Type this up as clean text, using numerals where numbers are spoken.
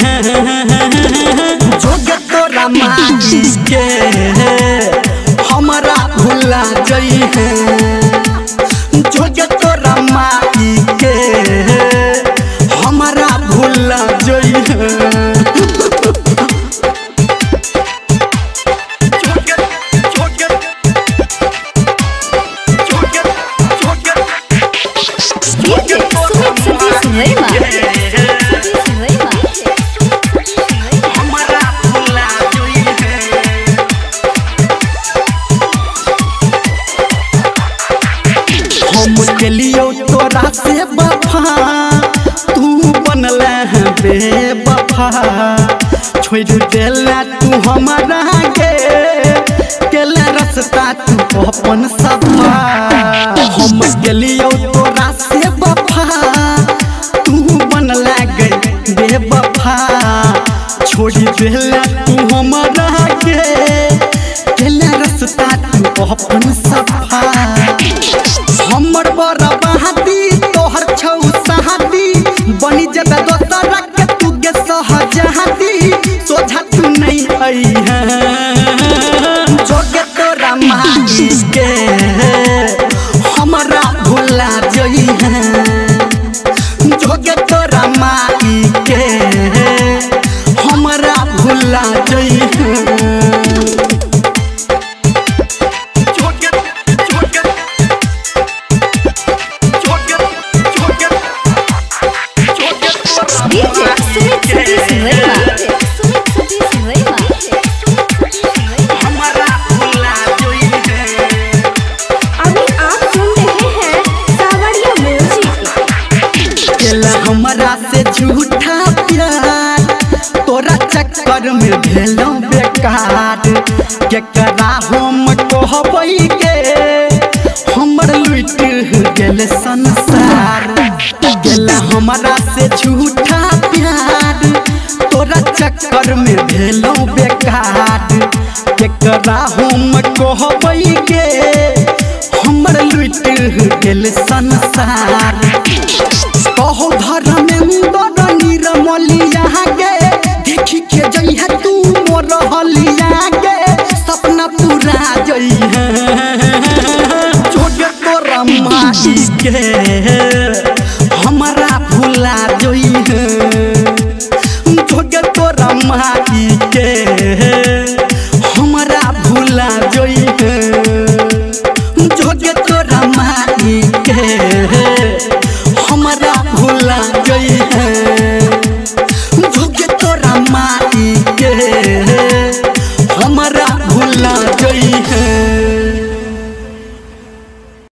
हैं जोगे तोरा माई के हमारा भुला जई हैं जोगे तोरा माई के हमारा भुला जई हैं लियो तोरा से बफा तू बनले है बेवफा छोड़ देला तू हमारा केला रास्ता तू अपन सफा हम गेलियो तोरा से बफा तू बनले बेवफा छोड़ देला तू हमारा केला रास्ता तू अपन सफा हमर बड़ा बहादी तोहर छौ सहादी बनी जदा दोसरा के तू गे सहजहादी सोझा तू नहीं आई है जोगे तोरा माई के हमरा भुला जई है जोगे तोरा माई के हमरा भुला जई है हमरा से झूठा प्यार तोरा चक्कर में भेलो बेकार केकरा हम कहबै के हमर लुट गेल संसार गेला हमरा से झूठा प्यार तोरा चक्कर में भेलो बेकार केकरा हम कहबै के हमर लुट गेल संसार कहो धर्मेंद्र निर्मलिया गे देखी के जई है तू मोर हलिया गे सपना पूरा जई है जोगे तोरा माई के हमारा भुला जई है जोगे तोरा माई के हमारा भुला जई है जोगे तोरा माई के